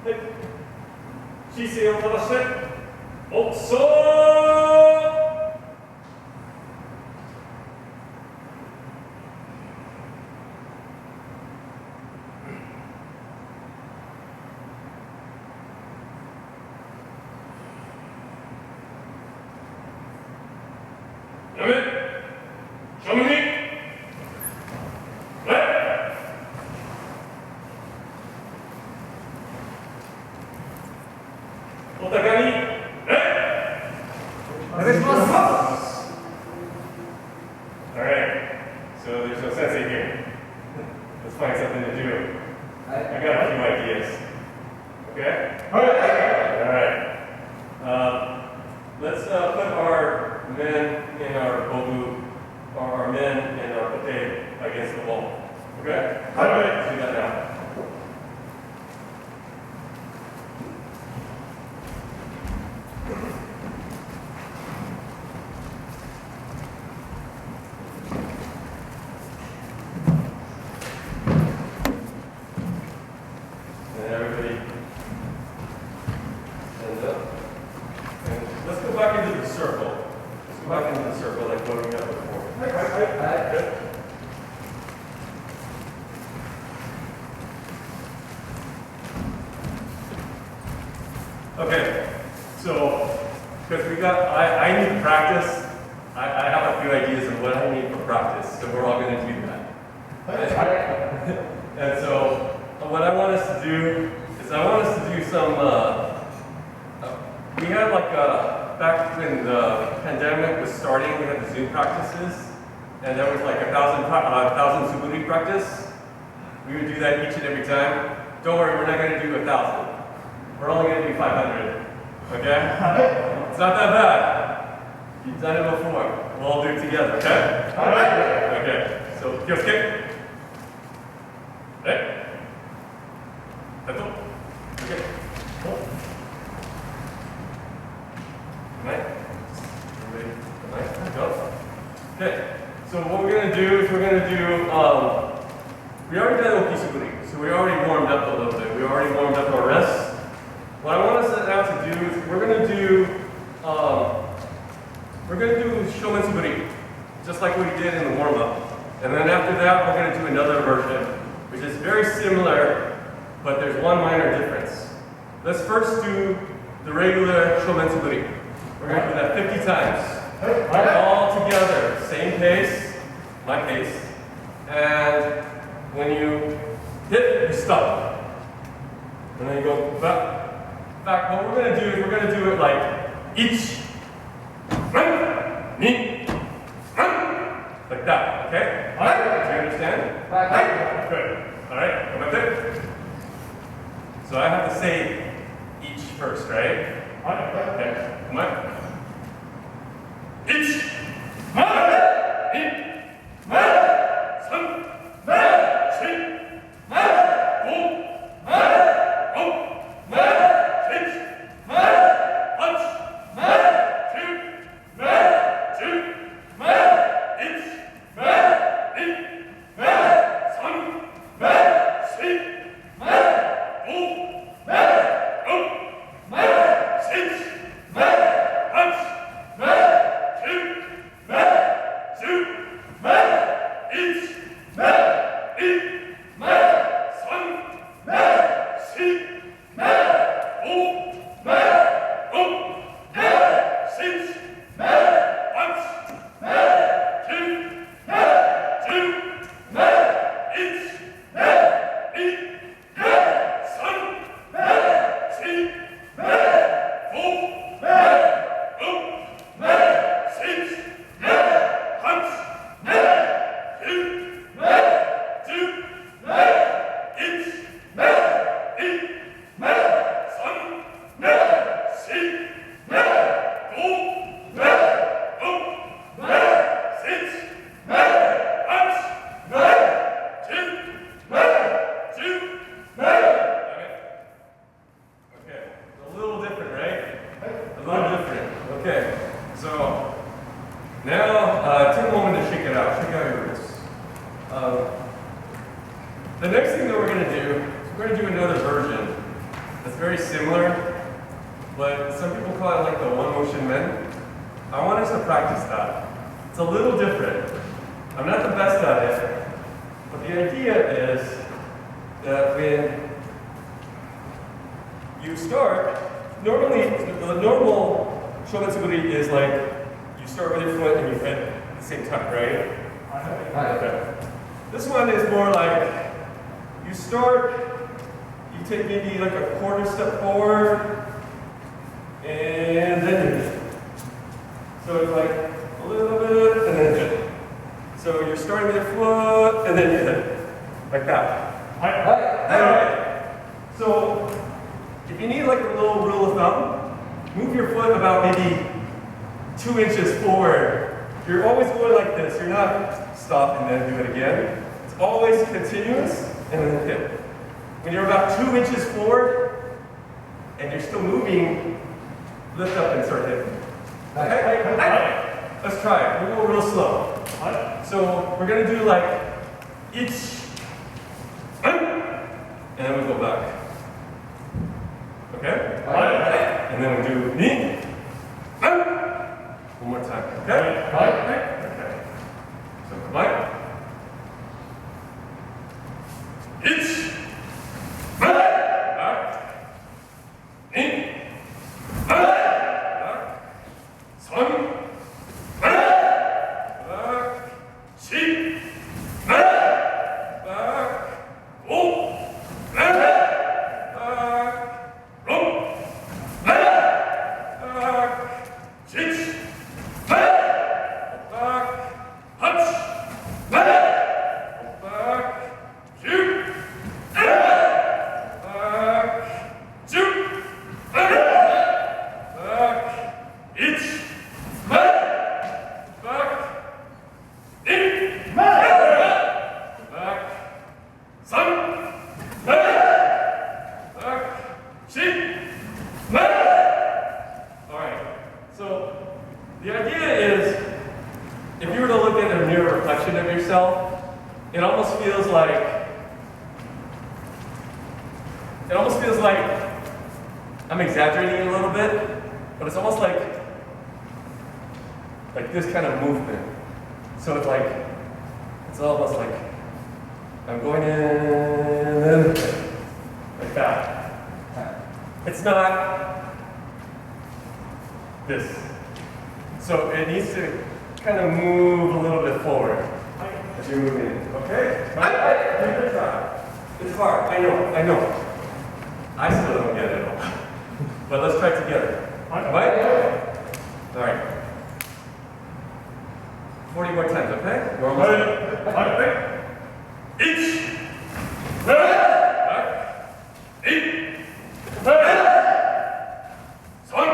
姿勢を正して奥走やめ正面にお互いにお願いします。 Alright, so there's no sensei here. Let's find something to do. I got a few ideas. Okay? Alright. Let's put our men in our bobu, or our men in our potato against the wall. Okay? Alright, let's do that now. And everybody stand up. And let's go back into the circle. Let's go back into the circle like what we had before. Good. Okay, so because we got, I need to practice. I have a few ideas of what I need for practice, so we're all going to do that. And so what I want us to do is I want us to do some. We had like back when the pandemic was starting, we had the Zoom practices, and there was like 1,000 Suburi practice. We would do that each and every time. Don't worry, we're not going to do 1,000. We're only going to do 500. Okay? It's not that bad. You've done it before. We'll all do it together. Okay? All right. Okay. So, kyosuke. Right? That's all. Okay. Cool. Right? Everybody, right? Go. Okay. So what we're going to do is we're going to do, we already did okisuburi, so we already warmed up a little bit. We already warmed up our wrists. What I want us now to do is we're going to do shomensuburi, just like we did in the warm-up. And then after that, we're going to do another version, which is very similar, but there's one minor difference. Let's first do the regular shomensuburi. We're going to do that 50 times. All together, same pace, my pace. And when you hit, you stop. And then you go back. Back. What we're going to do is we're going to do it like each, like that, okay? All right. Do you understand? Good. All right. Come up there. So I have to say each first, right? Okay. Come on. Each. It's very similar, but some people call it like the one motion men. I want us to practice that. It's a little different. I'm not the best at it, but the idea is that when you start, normally the normal shomatsuguri is like you start with your foot and you hit at the same time, right? Okay. This one is more like you start, you take maybe like a quarter step forward, and then you hit. So it's like a little bit, and then hit. So you're starting with your foot, and then you hit. Like that. Alright. So if you need like a little rule of thumb, move your foot about maybe 2 inches forward. You're always going like this. You're not stop and then do it again. It's always continuous and then hit. When you're about 2 inches forward and you're still moving, lift up and start hitting. Okay? Let's try it. We'll go real slow. So we're going to do like each, and then we go back. Okay? And then we do knee. One more time. Okay? Okay. So come on. Each. Back. Knee. Back. Son. Back. Chi. Back. Oh. I'm exaggerating a little bit, but it's almost like this kind of movement. So it's like, it's almost like I'm going in, like that. It's not this. So it needs to kind of move a little bit forward as you're moving in, okay? Give it a try. It's hard, I know. I still don't get it all. But let's try it together. Right? All right. 40 more times, okay? We're almost done. Each. Back. Eight. Son.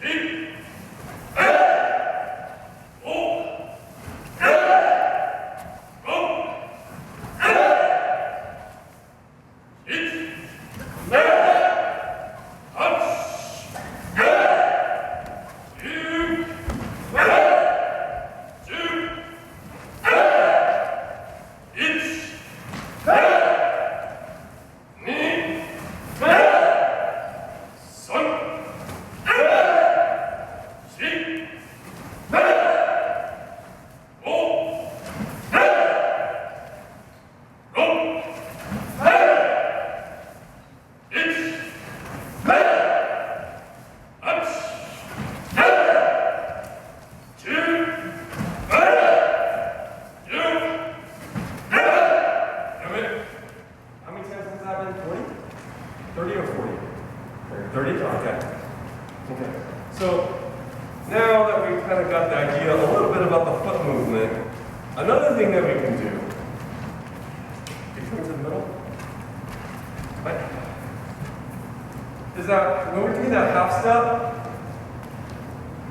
Chi. Oh. Go. Each. So now that we've kind of got the idea a little bit about the foot movement, another thing that we can do, you come to the middle, right? Is that when we're doing that half step,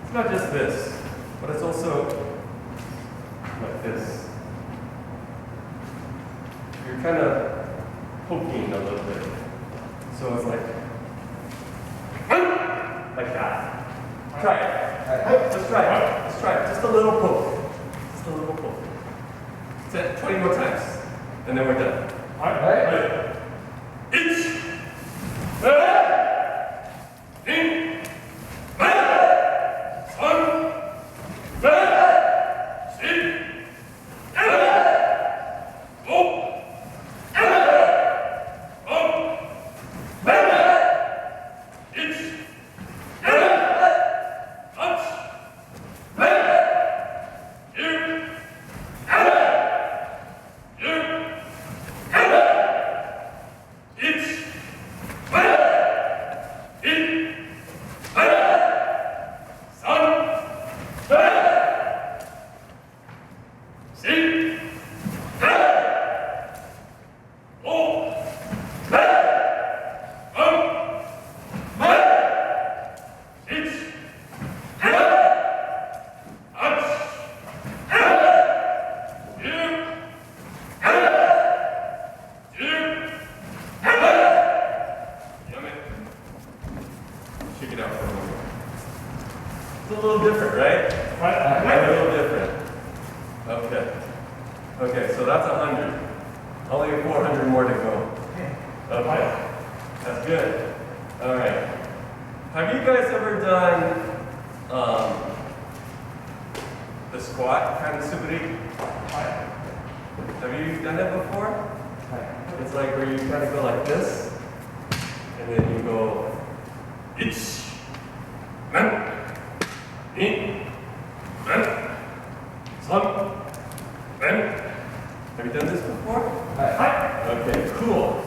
it's not just this, but it's also like this. You're kind of poking a little bit. So it's like that. Try it. Let's try it. Let's try it. Just a little poke. Just a little poke. That's it. 20 more times. And then we're done. All right. Okay, so that's 100. Only 400 more to go. Okay, that's good. All right. Have you guys ever done the squat kind of subri? Have you done it before? It's like where you kind of go like this, and then you go, ich, man, in, man, son, man. Have you done this before? Okay, cool.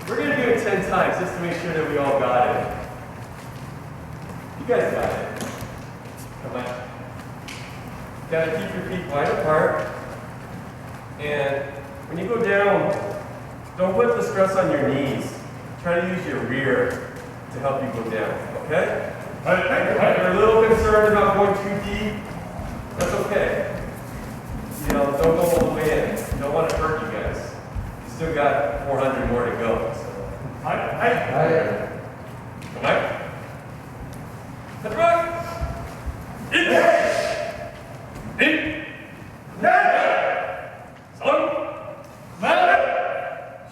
We're going to do it 10 times just to make sure that we all got it. You guys got it. Come on. You got to keep your feet wide apart. And when you go down, don't put the stress on your knees. Try to use your rear to help you go down, okay? If you're a little concerned about going too deep, that's okay. You know, don't go all the way in. You don't want to hurt you guys. You still got 400 more to go. So. Come on. That's right. In. Son.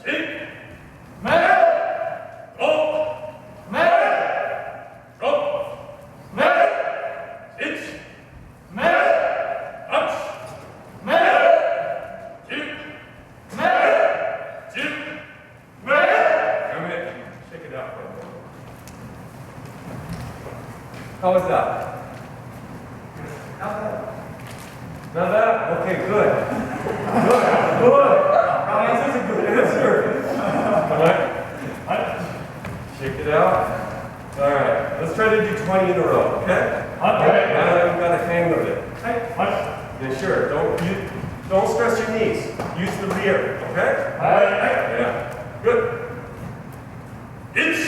Shake. How was that? Not bad? Okay, good. Good. This is a good answer. Alright. Shake it out. Alright. Let's try to do 20 in a row, okay? Now that we've got a hang of it. Yeah, sure. Don't stress your knees. Use the rear, okay? Yeah. Good. Itch.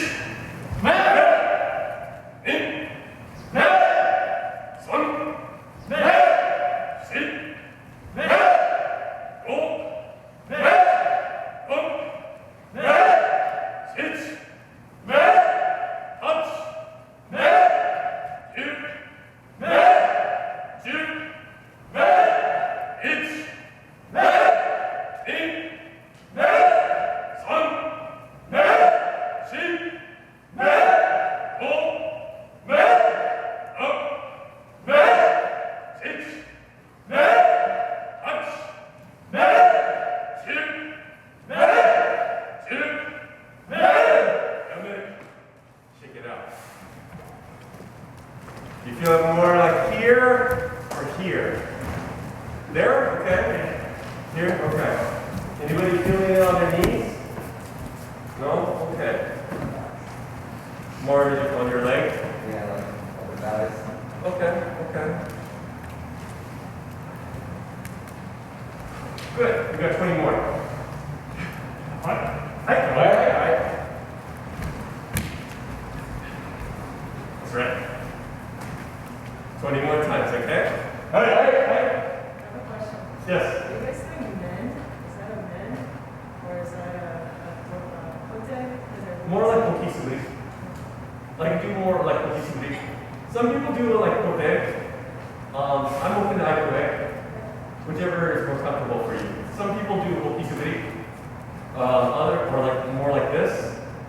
You feel it more like here or here? There? Okay. Here? Okay. Anybody feeling it on their knees? No? Okay. More on your leg? Yeah, like on the bellies. Okay. Good. We got 20 more. All right. That's right. 20 more times, okay? I have a question. Yes. Are you guys doing men? Is that a men? Or is that a kote? More like kokisuri. Like do more like kokisuri. Some people do it like kote. I'm open to either way. Whichever is more comfortable for you. Some people do kokisuri. Other or like more like this.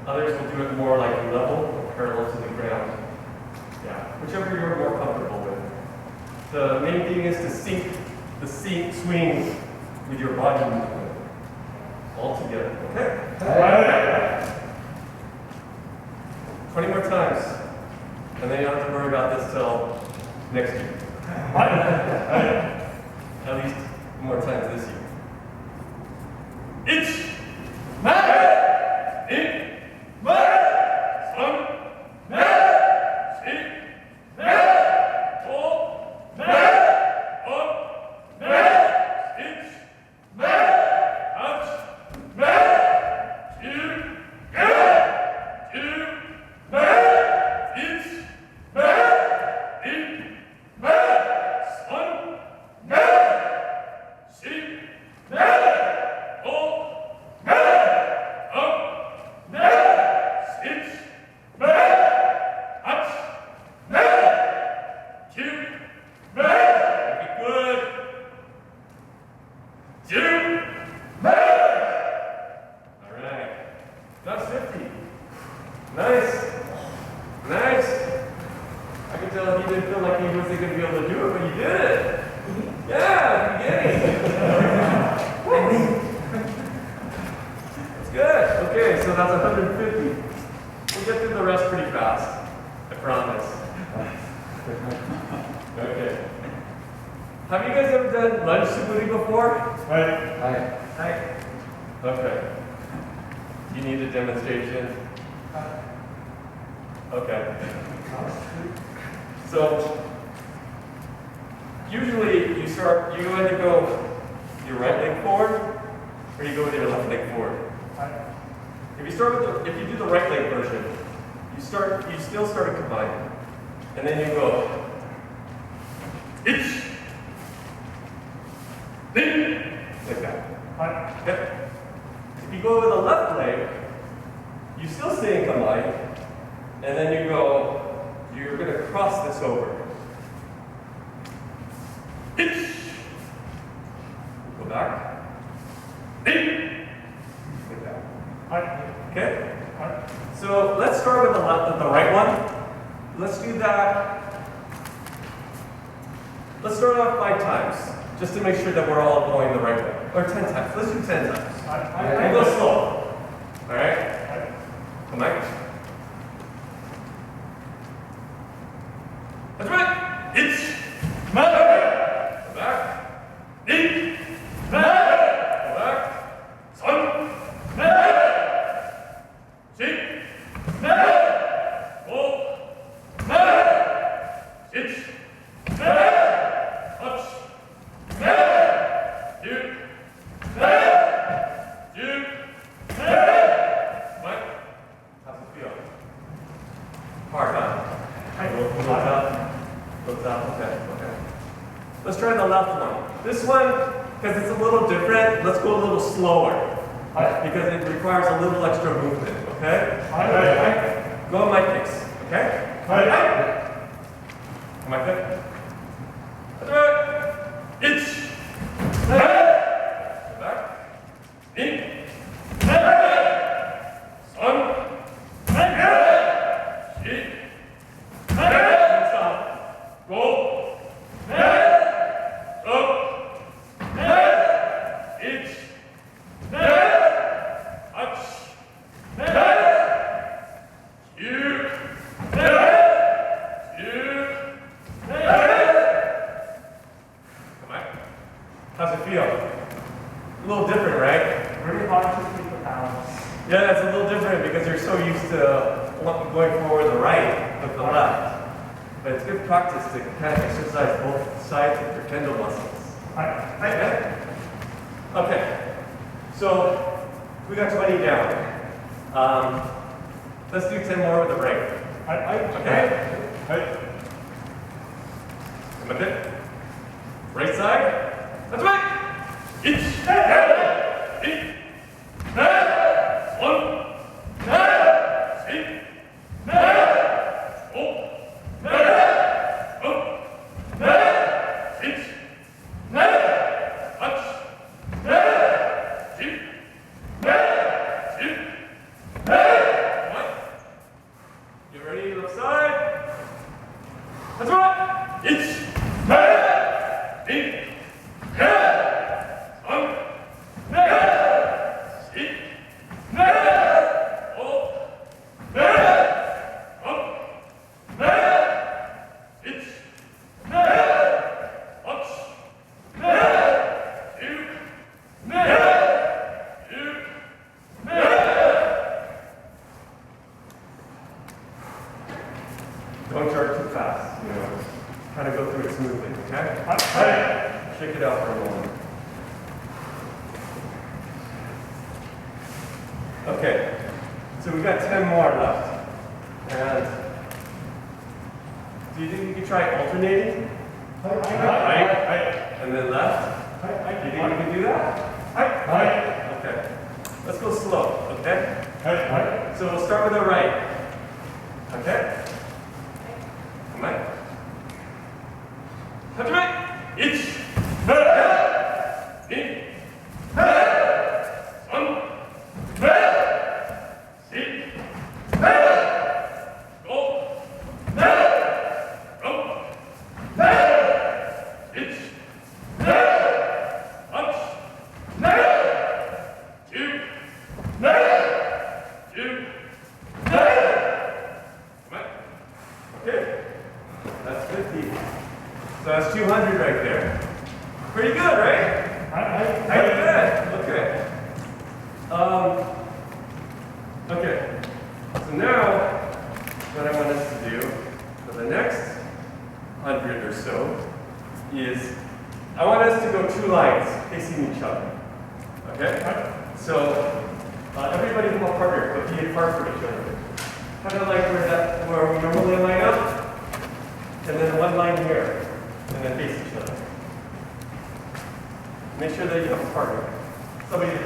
Others will do it more like level or parallel to the ground. Yeah, whichever you're more comfortable with. The main thing is to sync the swing with your body movement all together. Okay? 20 more times. And then you don't have to worry about this till next year. At least more times this year. Itch! ever done lunge suburi before? Hi. Hi. Okay. Do you need a demonstration? Okay. So, usually you either go your right leg forward, or you go with your left leg forward. If you do the right leg version, you still start a combine. And then you go, itch, ding, like that. Okay? If you go with the left leg, you still stay in combine, and then you're going to cross this over. Itch, go back, ding, like that. Okay? So let's start with the right one. Let's do that. Let's start off 5 times, just to make sure that we're all going the right way. Or 10 times. Let's do 10 times. And go slow. All right? Come back. That's right. It's back. Come back. In. Back. Come back. Son. Back. Sit. Back. Go. Back. Sit. Back. Touch. Back. You. Back. You. Back. Mike. How's it feel? Hard, huh? Look up. Okay. Let's try the left one. This one, because it's a little different, let's go a little slower. Because it requires a little extra movement, okay? Go at my pace, okay? Am I good? That's right. Itch. Back. Back. In. Back. Son. Back. Shit. Back. Stop. Go. Back. Up. Back. Itch. Back. Touch. Back. You. Back. You. Back. Come on. How's it feel? A little different, right? Really hard to keep the balance. Yeah, it's a little different because you're so used to going forward the right with the left. But it's good practice to kind of exercise both sides of your kendo muscles. Okay? Okay. So, we got 20 down. Let's do 10 more with the right. Okay? Come with it. Right side. That's right. Itch. In. One. In. Oh. You ready? Left side. That's right. Itch. In. Don't start too fast, kind of go through it smoothly, okay? Shake it out for a moment. Okay, so we've got 10 more left. And do you think you could try alternating? Right, and then left? Do you think you can do that? Okay, let's go slow, okay? So we'll start with the right, okay? Come on. That's right. Itch. In. Son. Sit. Go. Go. Itch. Touch. Two. Two. Come on. Okay. That's 50. So that's 200 Pretty good, right? Pretty good. Okay. Okay. So now, what I want us to do for the next 100 or so is, I want us to go 2 lines facing each other. Okay? So, everybody come apart here, but be apart from each other. Kind of like where we normally line up, and then 1 line here, and then face each other. Make sure that you have a partner. Somebody to